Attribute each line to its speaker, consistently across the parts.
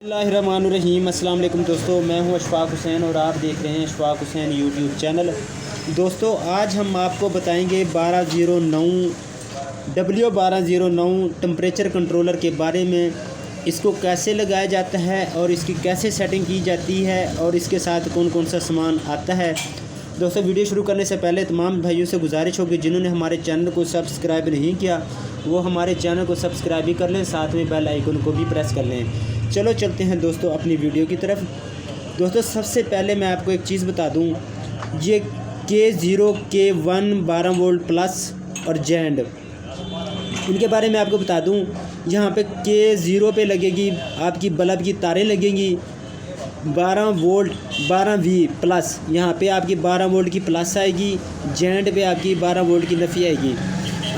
Speaker 1: बिस्मिल्लाहिर्रहमानिर्रहीम। अस्सलाम वालेकुम दोस्तों, मैं हूं अशफाक हुसैन और आप देख रहे हैं अशफाक हुसैन यूट्यूब चैनल। दोस्तों आज हम आपको बताएंगे 1209 W1209 टेम्परेचर कंट्रोलर के बारे में। इसको कैसे लगाया जाता है और इसकी कैसे सेटिंग की जाती है और इसके साथ कौन कौन सा सामान आता है। दोस्तों वीडियो शुरू करने से पहले तमाम भाइयों से गुजारिश होगी जिन्होंने हमारे चैनल को सब्सक्राइब नहीं किया वो हमारे चैनल को सब्सक्राइब भी कर लें, साथ में बेल आइकन को भी प्रेस कर लें। चलो चलते हैं दोस्तों अपनी वीडियो की तरफ। दोस्तों सबसे पहले मैं आपको एक चीज़ बता दूं, ये K0 K1 12 वोल्ट प्लस और जेंड, इनके बारे में आपको बता दूं। यहाँ पे K0 पे लगेगी आपकी बल्ब की तारें लगेंगी 12 वोल्ट 12V प्लस, यहाँ पे आपकी 12 वोल्ट की प्लस आएगी, जेंड पे आपकी 12 वोल्ट की नफ़ी आएगी।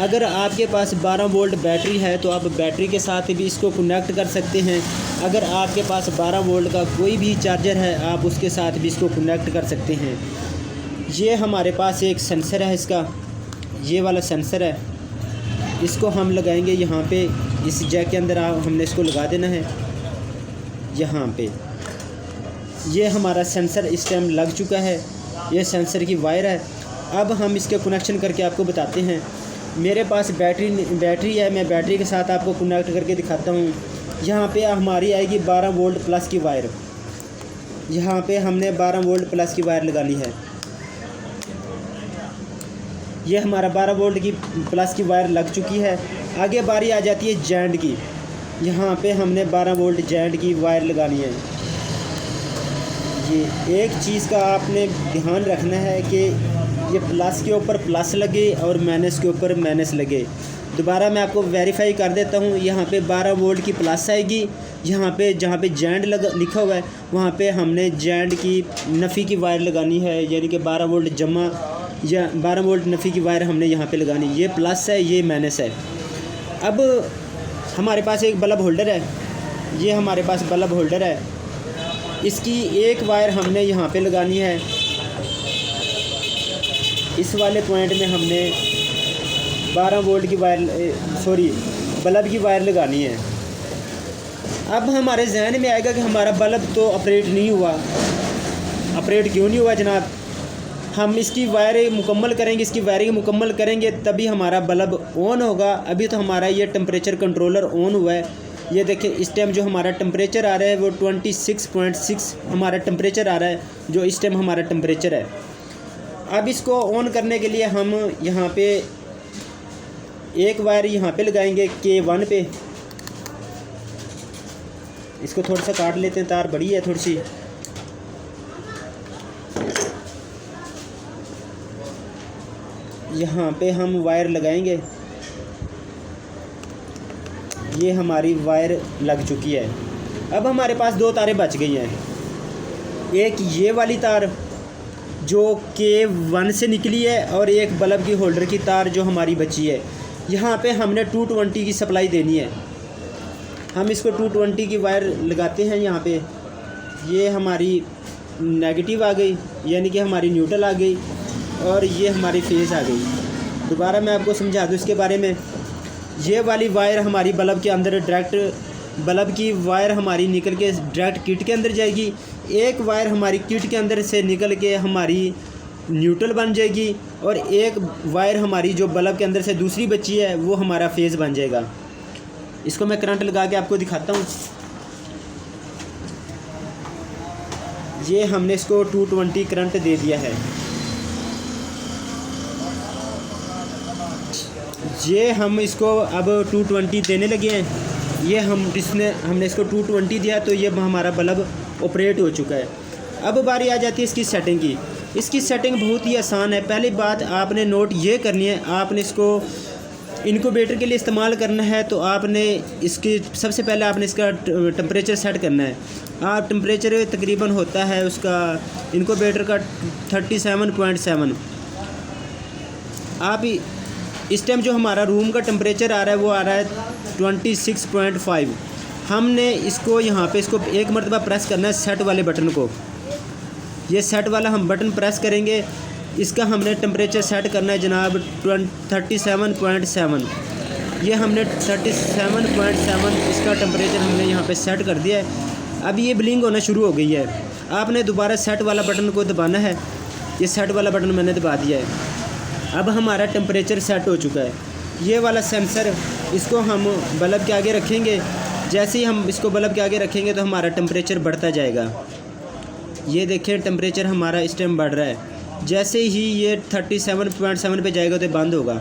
Speaker 1: अगर आपके पास 12 वोल्ट बैटरी है तो आप बैटरी के साथ भी इसको कनेक्ट कर सकते हैं। अगर आपके पास 12 वोल्ट का कोई भी चार्जर है आप उसके साथ भी इसको कनेक्ट कर सकते हैं। ये हमारे पास एक सेंसर है, इसका ये वाला सेंसर है, इसको हम लगाएंगे यहाँ पे इस जैक के अंदर। हमने इसको लगा देना है यहाँ पे। ये हमारा सेंसर इस टाइम लग चुका है, ये सेंसर की वायर है। अब हम इसके कनेक्शन करके आपको बताते हैं। मेरे पास बैटरी है, मैं बैटरी के साथ आपको कनेक्ट करके दिखाता हूँ। यहाँ पे हमारी आएगी 12 वोल्ट प्लस की वायर, यहाँ पे हमने 12 वोल्ट प्लस की वायर लगानी है। ये हमारा 12 वोल्ट की प्लस की वायर लग चुकी है। आगे बारी आ जाती है जेंड की, यहाँ पे हमने 12 वोल्ट जेंड की वायर लगानी है। ये एक चीज़ का आपने ध्यान रखना है कि ये प्लस के ऊपर प्लस लगे और माइनस के ऊपर माइनस लगे। दोबारा मैं आपको वेरीफाई कर देता हूँ। यहाँ पे 12 वोल्ट की प्लस आएगी, यहाँ पे जहाँ पे जेंड लिखा हुआ है वहाँ पे हमने जेंड की नफ़ी की वायर लगानी है, यानी कि 12 वोल्ट जमा या 12 वोल्ट नफ़ी की वायर हमने यहाँ पे लगानी। ये प्लस है, ये माइनस है। अब हमारे पास एक बल्ब होल्डर है, ये हमारे पास बल्ब होल्डर है, इसकी एक वायर हमने यहाँ पे लगानी है। इस वाले पॉइंट में हमने 12 वोल्ट की वायर बल्ब की वायर लगानी है। अब हमारे जहन में आएगा कि हमारा बल्ब तो ऑपरेट नहीं हुआ। ऑपरेट क्यों नहीं हुआ जनाब? हम इसकी वायरिंग मुकम्मल करेंगे, इसकी वायरिंग मुकम्मल करेंगे तभी हमारा बल्ब ऑन होगा। अभी तो हमारा ये टेम्परेचर कंट्रोलर ऑन हुआ है। ये देखिए इस टाइम जो हमारा टेम्परेचर आ रहा है वो 26.6 हमारा टेम्परेचर आ रहा है, जो इस टाइम हमारा टेम्परेचर है। अब इसको ऑन करने के लिए हम यहाँ पे एक वायर यहाँ पे लगाएंगे K1 पे। इसको थोड़ा सा काट लेते हैं, तार बड़ी है थोड़ी सी। यहाँ पे हम वायर लगाएंगे, ये हमारी वायर लग चुकी है। अब हमारे पास दो तारें बच गई हैं। एक ये वाली तार जो K1 से निकली है और एक बल्ब की होल्डर की तार जो हमारी बची है। यहाँ पे हमने 220 की सप्लाई देनी है। हम इसको 220 की वायर लगाते हैं यहाँ पे। ये हमारी नेगेटिव आ गई, यानी कि हमारी न्यूट्रल आ गई, और ये हमारी फेज़ आ गई। दोबारा मैं आपको समझा दूँ इसके बारे में। ये वाली वायर हमारी बल्ब के अंदर डायरेक्ट, बल्ब की वायर हमारी निकल के डायरेक्ट किट के अंदर जाएगी। एक वायर हमारी किट के अंदर से निकल के हमारी न्यूट्रल बन जाएगी, और एक वायर हमारी जो बल्ब के अंदर से दूसरी बची है वो हमारा फेज़ बन जाएगा। इसको मैं करंट लगा के आपको दिखाता हूँ। ये हमने इसको 220 करंट दे दिया है। ये हम इसको अब 220 देने लगे हैं। ये हमने इसको 220 दिया तो ये हमारा बल्ब ऑपरेट हो चुका है। अब बारी आ जाती है इसकी सेटिंग की। इसकी सेटिंग बहुत ही आसान है। पहली बात आपने नोट ये करनी है, आपने इसको इनक्यूबेटर के लिए इस्तेमाल करना है तो आपने इसकी सबसे पहले आपने इसका टेम्परेचर सेट करना है। आप टेम्परेचर तकरीबन होता है उसका इनक्यूबेटर का 37.7। आप इस टाइम जो हमारा रूम का टेम्परेचर आ रहा है वो आ रहा है 26.5। हमने इसको यहाँ पे इसको एक मरतबा प्रेस करना है सेट वाले बटन को। ये सेट वाला हम बटन प्रेस करेंगे, इसका हमने टेम्परेचर सेट करना है जनाब 37.7। ये हमने 37.7 इसका टेम्परेचर हमने यहाँ पे सेट कर दिया है। अब ये ब्लिंक होना शुरू हो गई है। आपने दोबारा सेट वाला बटन को दबाना है। ये सेट वाला बटन मैंने दबा दिया है। अब हमारा टेम्परेचर सेट हो चुका है। ये वाला सेंसर इसको हम बल्ब के आगे रखेंगे। जैसे ही हम इसको बल्ब के आगे रखेंगे तो हमारा टेम्परेचर बढ़ता जाएगा। ये देखिए टेम्परेचर हमारा इस टाइम बढ़ रहा है। जैसे ही ये 37.7 पे जाएगा तो बंद होगा।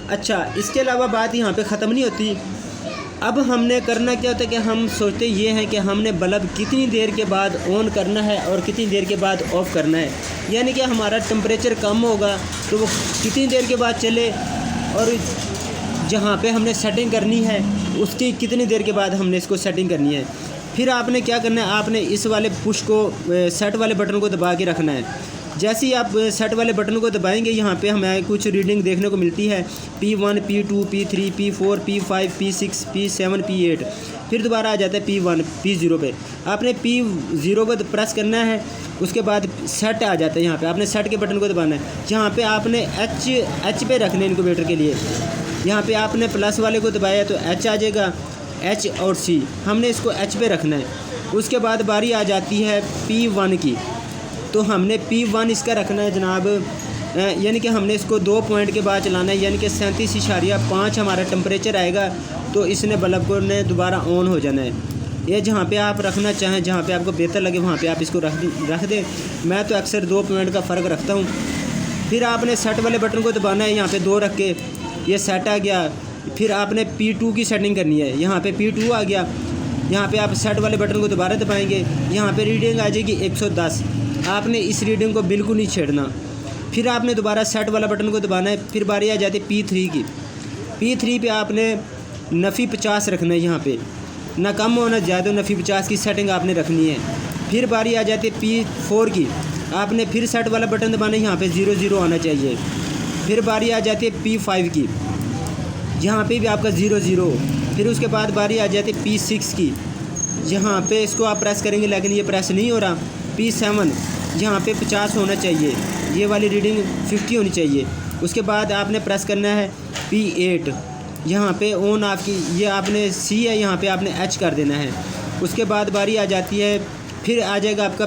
Speaker 1: अच्छा, इसके अलावा बात यहाँ पे ख़त्म नहीं होती। अब हमने करना क्या होता है कि हम सोचते ये हैं कि हमने बल्ब कितनी देर के बाद ऑन करना है और कितनी देर के बाद ऑफ़ करना है। यानी कि हमारा टेम्परेचर कम होगा तो वो कितनी देर के बाद चले, और जहाँ पे हमने सेटिंग करनी है उसकी कितनी देर के बाद हमने इसको सेटिंग करनी है। फिर आपने क्या करना है, आपने इस वाले पुश को सेट वाले बटन को दबा के रखना है। जैसे ही आप सेट वाले बटन को दबाएंगे यहाँ पे हमें कुछ रीडिंग देखने को मिलती है, P1, P2, P3, P4, P5, P6, P7, P8। फिर दोबारा आ जाता है P1, P0 पे। आपने P0 को प्रेस करना है, उसके बाद सेट आ जाता है। यहाँ पे आपने सेट के बटन को दबाना है। यहाँ पे आपने H पे रखना है इनक्यूबेटर के लिए। यहाँ पे आपने प्लस वाले को दबाया तो H आ जाएगा, H और C। हमने इसको H पे रखना है। उसके बाद बारी आ जाती है P1 की, तो हमने P1 इसका रखना है जनाब, यानी कि हमने इसको 2 पॉइंट के बाद चलाना है, यानी कि 37.5 हमारा टेम्परेचर आएगा तो इसने बल्ब को ने दोबारा ऑन हो जाना है। ये जहाँ पे आप रखना चाहें, जहाँ पे आपको बेहतर लगे वहाँ पे आप इसको रख दें। मैं तो अक्सर 2 पॉइंट का फ़र्क रखता हूँ। फिर आपने सेट वाले बटन को दबाना है, यहाँ पे 2 रख के, ये सेट आ गया। फिर आपने P2 की सेटिंग करनी है। यहाँ पे P2 आ गया। यहाँ पे आप सेट वाले बटन को दोबारा दबाएंगे, यहाँ पे रीडिंग आ जाएगी 110। आपने इस रीडिंग को बिल्कुल नहीं छेड़ना। फिर आपने दोबारा सेट वाला बटन को दबाना है। फिर बारी आ जाती है P3 की। P3 पे आपने नफ़ी 50 रखना है। यहाँ पे ना कम हो ना ज़्यादा, नफ़ी 50 की सेटिंग आपने रखनी है। फिर बारी आ जाती है P4 की। आपने फिर सेट वाला बटन दबाना है, यहाँ पे 00 आना चाहिए। फिर बारी आ जाती है P5 की, यहाँ पे भी आपका 00। फिर उसके बाद बारी आ जाती है P6 की। यहाँ पे इसको आप प्रेस करेंगे लेकिन ये प्रेस नहीं हो रहा। P7, यहाँ पे 50 होना चाहिए, ये वाली रीडिंग 50 होनी चाहिए। उसके बाद आपने प्रेस करना है P8, यहाँ पे ऑन आपकी, ये आपने C है, यहाँ पे आपने H कर देना है। उसके बाद बारी आ जाती है, फिर आ जाएगा आपका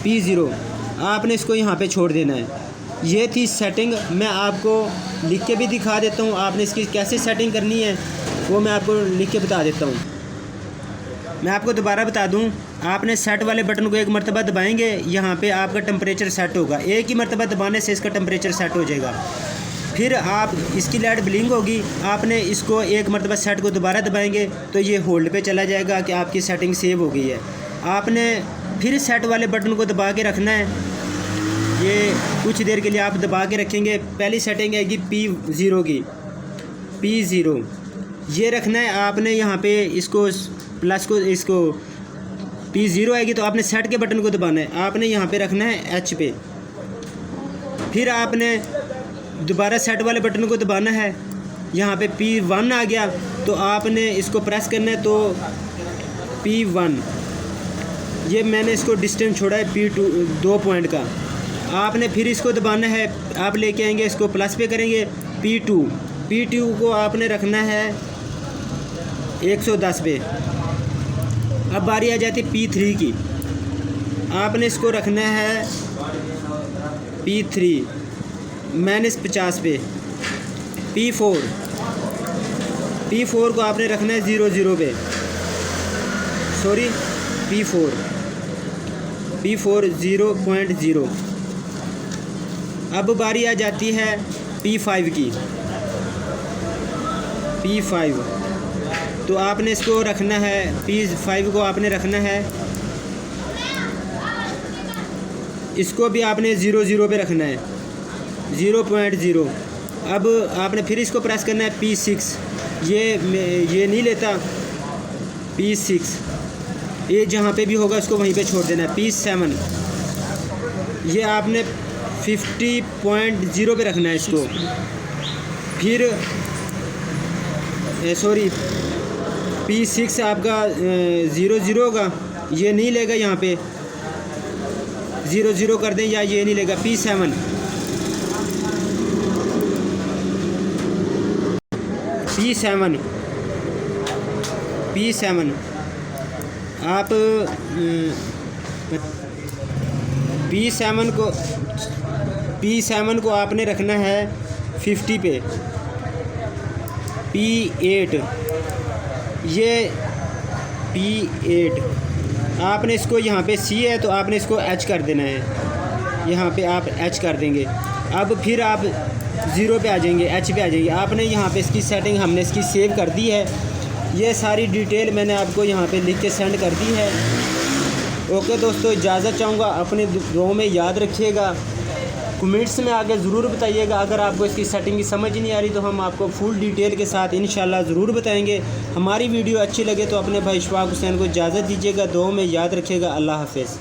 Speaker 1: P0, आपने इसको यहाँ पे छोड़ देना है। ये थी सेटिंग। मैं आपको लिख के भी दिखा देता हूँ, आपने इसकी कैसे सेटिंग करनी है वो मैं आपको लिख के बता देता हूँ। मैं आपको दोबारा बता दूं, आपने सेट वाले बटन को एक मरतबा दबाएंगे, यहाँ पे आपका टेम्परेचर सेट होगा। एक ही मरतबा दबाने से इसका टेम्परेचर सेट हो जाएगा। फिर आप इसकी लाइट ब्लिंक होगी, आपने इसको एक मरतबा सेट को दोबारा दबाएंगे तो ये होल्ड पे चला जाएगा कि आपकी सेटिंग सेव हो गई है। आपने फिर सेट वाले बटन को दबा के रखना है। ये कुछ देर के लिए आप दबा के रखेंगे। पहली सेटिंग आएगी P0 की, P0 ये रखना है आपने। यहाँ पे इसको प्लस को, इसको P0 आएगी तो आपने सेट के बटन को दबाना है। आपने यहाँ पे रखना है H पे। फिर आपने दोबारा सेट वाले बटन को दबाना है। यहाँ पे P1 आ गया तो आपने इसको प्रेस करना है तो P1, ये मैंने इसको डिस्टेंस छोड़ा है P2 2 पॉइंट का। आपने फिर इसको दबाना है, आप लेके आएंगे, इसको प्लस पे करेंगे P2 को आपने रखना है 110 पे। अब बारी आ जाती है P3 की, आपने इसको रखना है P3 -50 पे। P4 को आपने रखना है 00 पे, सॉरी P4 0.0। अब बारी आ जाती है P5 की। P5 तो आपने इसको रखना है, P5 को आपने रखना है, इसको भी आपने 00 पे रखना है, 0.0। अब आपने फिर इसको प्रेस करना है P6, ये नहीं लेता P6, ये जहाँ पे भी होगा इसको वहीं पे छोड़ देना है। P7 ये आपने 50.0 पे रखना है इसको। फिर सॉरी P6 आपका 00 होगा, ये नहीं लेगा, यहाँ पे 00 कर दें या ये नहीं लेगा। P7 आप P7 को आपने रखना है 50 पे। P8 ये P8 आपने इसको यहाँ पे C है तो आपने इसको H कर देना है, यहाँ पे आप H कर देंगे। अब फिर आप 0 पे आ जाएंगे, H पे आ जाएंगे। आपने यहाँ पे इसकी सेटिंग हमने इसकी सेव कर दी है। ये सारी डिटेल मैंने आपको यहाँ पे लिख के सेंड कर दी है। ओके दोस्तों, इजाज़त चाहूँगा, अपने दुआओं में याद रखिएगा। कमेंट्स में आगे ज़रूर बताइएगा। अगर आपको इसकी सेटिंग की समझ नहीं आ रही तो हम आपको फुल डिटेल के साथ इंशाल्लाह ज़रूर बताएंगे। हमारी वीडियो अच्छी लगे तो अपने भाई इशफाक हुसैन को इजाज़त दीजिएगा। दुआओं में याद रखिएगा। अल्लाह हाफ़िज़।